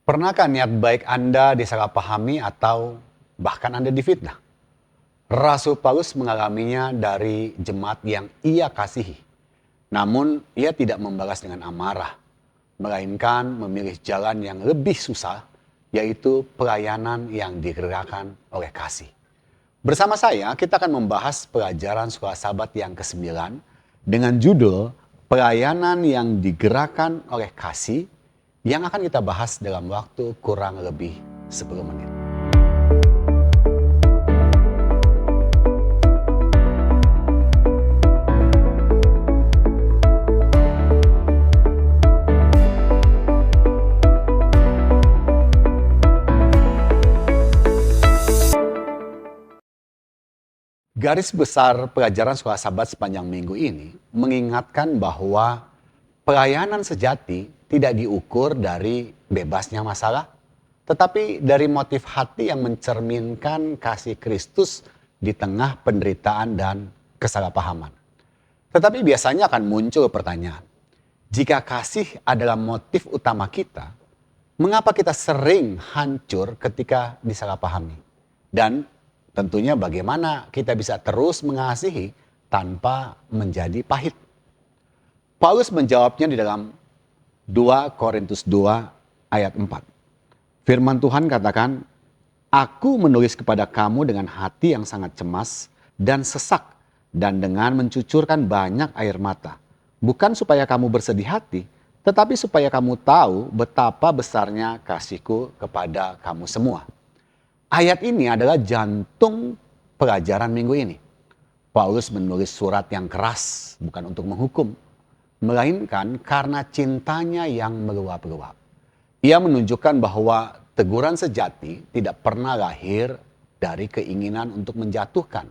Pernahkah niat baik Anda disalahpahami atau bahkan Anda difitnah? Rasul Paulus mengalaminya dari jemaat yang ia kasihi. Namun ia tidak membalas dengan amarah, melainkan memilih jalan yang lebih susah, yaitu pelayanan yang digerakkan oleh kasih. Bersama saya, kita akan membahas pelajaran sekolah sahabat yang ke-9 dengan judul Pelayanan yang digerakkan oleh kasih, yang akan kita bahas dalam waktu kurang lebih 10 menit. Garis besar pelajaran sekolah sahabat sepanjang minggu ini mengingatkan bahwa pelayanan sejati tidak diukur dari bebasnya masalah, tetapi dari motif hati yang mencerminkan kasih Kristus di tengah penderitaan dan kesalahpahaman. Tetapi biasanya akan muncul pertanyaan, jika kasih adalah motif utama kita, mengapa kita sering hancur ketika disalahpahami? Dan tentunya bagaimana kita bisa terus mengasihi tanpa menjadi pahit? Paulus menjawabnya di dalam 2 Korintus 2 ayat 4. Firman Tuhan katakan, "Aku menulis kepada kamu dengan hati yang sangat cemas dan sesak dan dengan mencucurkan banyak air mata. Bukan supaya kamu bersedih hati, tetapi supaya kamu tahu betapa besarnya kasihku kepada kamu semua." Ayat ini adalah jantung pelajaran minggu ini. Paulus menulis surat yang keras bukan untuk menghukum, melainkan karena cintanya yang meluap-luap. Ia menunjukkan bahwa teguran sejati tidak pernah lahir dari keinginan untuk menjatuhkan,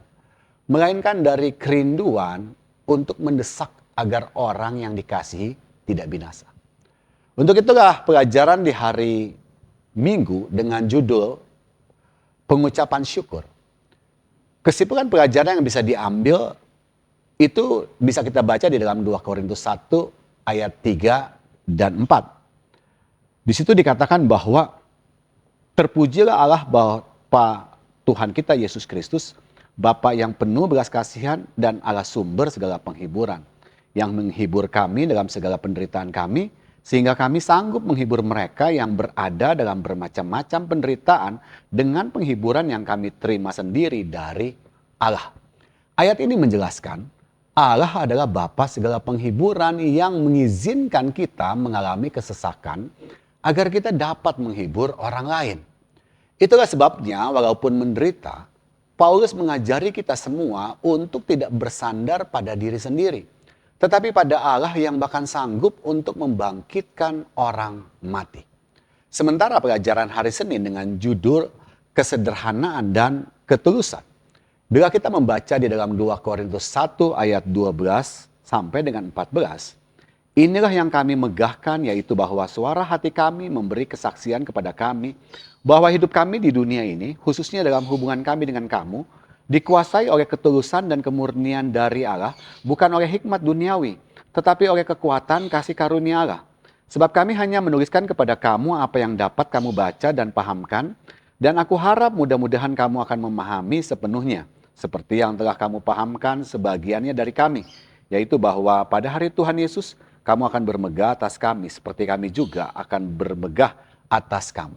melainkan dari kerinduan untuk mendesak agar orang yang dikasihi tidak binasa. Untuk itulah pelajaran di hari Minggu dengan judul pengucapan syukur. Kesimpulan pelajaran yang bisa diambil itu bisa kita baca di dalam 2 Korintus 1 ayat 3 dan 4. Di situ dikatakan bahwa terpujilah Allah Bapa Tuhan kita Yesus Kristus, Bapa yang penuh belas kasihan dan Allah sumber segala penghiburan, yang menghibur kami dalam segala penderitaan kami, sehingga kami sanggup menghibur mereka yang berada dalam bermacam-macam penderitaan dengan penghiburan yang kami terima sendiri dari Allah. Ayat ini menjelaskan Allah adalah Bapa segala penghiburan yang mengizinkan kita mengalami kesesakan agar kita dapat menghibur orang lain. Itulah sebabnya walaupun menderita, Paulus mengajari kita semua untuk tidak bersandar pada diri sendiri, tetapi pada Allah yang bahkan sanggup untuk membangkitkan orang mati. Sementara pelajaran hari Senin dengan judul kesederhanaan dan ketulusan. Bila kita membaca di dalam 2 Korintus 1 ayat 12 sampai dengan 14. Inilah yang kami megahkan, yaitu bahwa suara hati kami memberi kesaksian kepada kami bahwa hidup kami di dunia ini, khususnya dalam hubungan kami dengan kamu, dikuasai oleh ketulusan dan kemurnian dari Allah, bukan oleh hikmat duniawi, tetapi oleh kekuatan kasih karunia Allah. Sebab kami hanya menuliskan kepada kamu apa yang dapat kamu baca dan pahamkan, dan aku harap mudah-mudahan kamu akan memahami sepenuhnya, seperti yang telah kamu pahamkan sebagiannya dari kami, yaitu bahwa pada hari Tuhan Yesus, kamu akan bermegah atas kami, seperti kami juga akan bermegah atas kamu.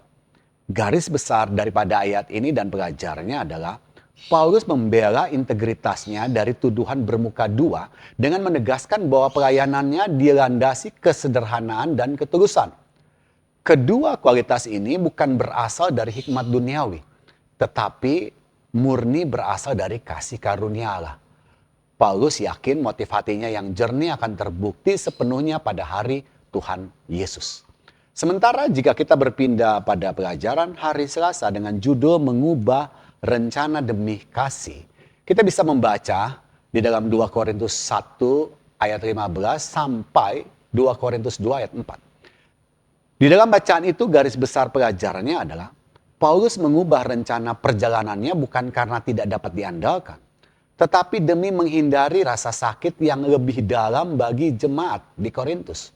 Garis besar daripada ayat ini dan pelajarannya adalah Paulus membela integritasnya dari tuduhan bermuka dua dengan menegaskan bahwa pelayanannya dilandasi kesederhanaan dan ketulusan. Kedua kualitas ini bukan berasal dari hikmat duniawi, tetapi murni berasal dari kasih karunia Allah. Paulus yakin motif hatinya yang jernih akan terbukti sepenuhnya pada hari Tuhan Yesus. Sementara jika kita berpindah pada pelajaran hari Selasa dengan judul mengubah rencana demi kasih, kita bisa membaca di dalam 2 Korintus 1 ayat 15 sampai 2 Korintus 2 ayat 4. Di dalam bacaan itu garis besar pelajarannya adalah Paulus mengubah rencana perjalanannya bukan karena tidak dapat diandalkan, tetapi demi menghindari rasa sakit yang lebih dalam bagi jemaat di Korintus.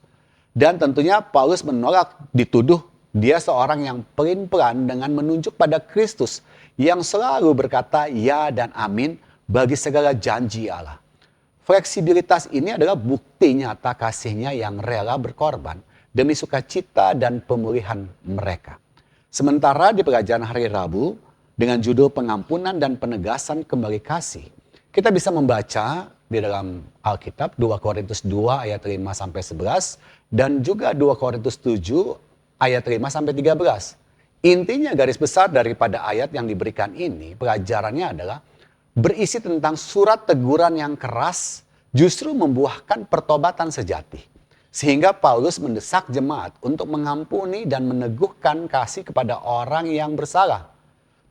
Dan tentunya Paulus menolak dituduh Dia seorang yang pelin-pelan dengan menunjuk pada Kristus yang selalu berkata ya dan amin bagi segala janji Allah. Fleksibilitas ini adalah bukti nyata kasihnya yang rela berkorban demi sukacita dan pemulihan mereka. Sementara di pelajaran hari Rabu dengan judul pengampunan dan penegasan kembali kasih, kita bisa membaca di dalam Alkitab 2 Korintus 2 ayat 5 sampai 11 dan juga 2 Korintus 7 ayat 5 sampai 13. Intinya garis besar daripada ayat yang diberikan ini, pelajarannya adalah berisi tentang surat teguran yang keras justru membuahkan pertobatan sejati. Sehingga Paulus mendesak jemaat untuk mengampuni dan meneguhkan kasih kepada orang yang bersalah.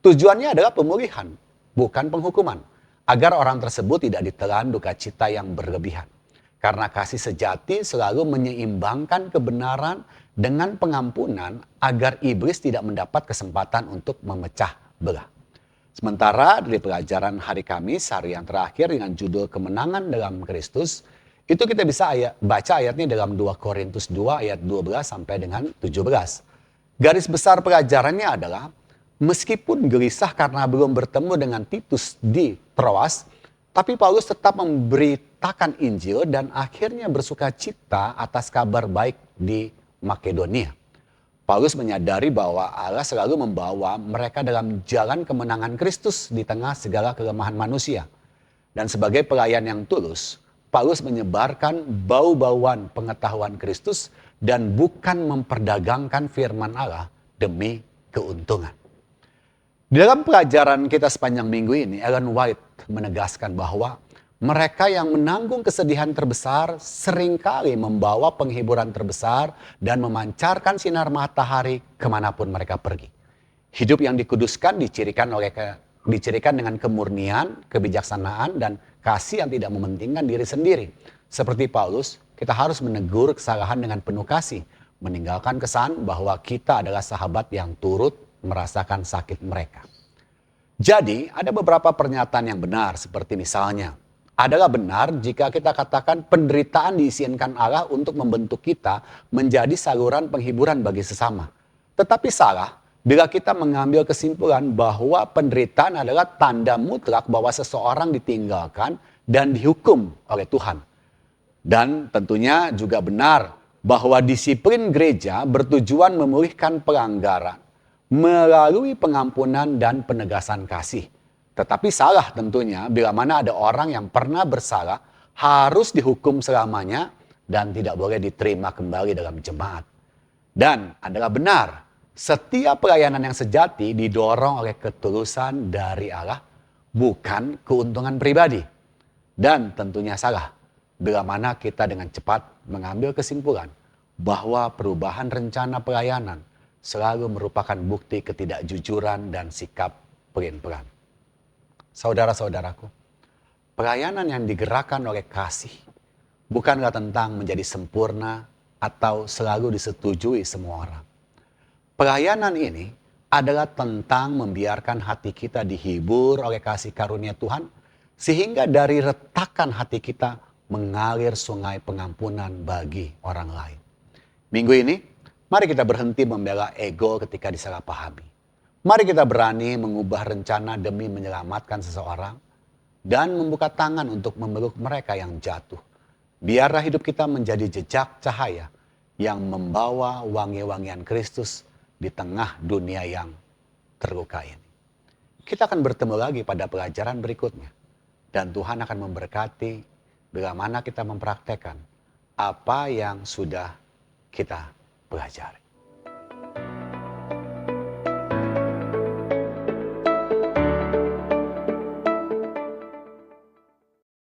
Tujuannya adalah pemulihan, bukan penghukuman, agar orang tersebut tidak ditelan duka cita yang berlebihan. Karena kasih sejati selalu menyeimbangkan kebenaran dengan pengampunan agar iblis tidak mendapat kesempatan untuk memecah belah. Sementara dari pelajaran hari Kamis, hari yang terakhir dengan judul kemenangan dalam Kristus, itu kita bisa baca ayatnya dalam 2 Korintus 2 ayat 12 sampai dengan 17. Garis besar pelajarannya adalah meskipun gelisah karena belum bertemu dengan Titus di Troas, tapi Paulus tetap memberitakan Injil dan akhirnya bersuka cita atas kabar baik di Makedonia. Paulus menyadari bahwa Allah selalu membawa mereka dalam jalan kemenangan Kristus di tengah segala kelemahan manusia. Dan sebagai pelayan yang tulus, Paulus menyebarkan bau-bauan pengetahuan Kristus dan bukan memperdagangkan firman Allah demi keuntungan. Di dalam pelajaran kita sepanjang minggu ini, Ellen White menegaskan bahwa mereka yang menanggung kesedihan terbesar seringkali membawa penghiburan terbesar dan memancarkan sinar matahari kemanapun mereka pergi. Hidup yang dikuduskan dicirikan dengan kemurnian, kebijaksanaan, dan kasih yang tidak mementingkan diri sendiri. Seperti Paulus, kita harus menegur kesalahan dengan penuh kasih, meninggalkan kesan bahwa kita adalah sahabat yang turut merasakan sakit mereka. Jadi, ada beberapa pernyataan yang benar, seperti misalnya, adalah benar jika kita katakan penderitaan diizinkan Allah untuk membentuk kita menjadi saluran penghiburan bagi sesama. Tetapi salah bila kita mengambil kesimpulan bahwa penderitaan adalah tanda mutlak bahwa seseorang ditinggalkan dan dihukum oleh Tuhan. Dan tentunya juga benar bahwa disiplin gereja bertujuan memulihkan pelanggaran melalui pengampunan dan penegasan kasih. Tetapi salah tentunya bila mana ada orang yang pernah bersalah harus dihukum selamanya dan tidak boleh diterima kembali dalam jemaat. Dan adalah benar, setiap pelayanan yang sejati didorong oleh ketulusan dari Allah, bukan keuntungan pribadi. Dan tentunya salah bila mana kita dengan cepat mengambil kesimpulan bahwa perubahan rencana pelayanan selalu merupakan bukti ketidakjujuran dan sikap pelin-pelan. Saudara-saudaraku, pelayanan yang digerakkan oleh kasih bukanlah tentang menjadi sempurna atau selalu disetujui semua orang. Pelayanan ini adalah tentang membiarkan hati kita dihibur oleh kasih karunia Tuhan, sehingga dari retakan hati kita mengalir sungai pengampunan bagi orang lain. Minggu ini, mari kita berhenti membela ego ketika disalahpahami. Mari kita berani mengubah rencana demi menyelamatkan seseorang dan membuka tangan untuk memeluk mereka yang jatuh. Biarlah hidup kita menjadi jejak cahaya yang membawa wangi-wangian Kristus di tengah dunia yang terluka ini. Kita akan bertemu lagi pada pelajaran berikutnya. Dan Tuhan akan memberkati bila mana kita mempraktekkan apa yang sudah kita pelajari.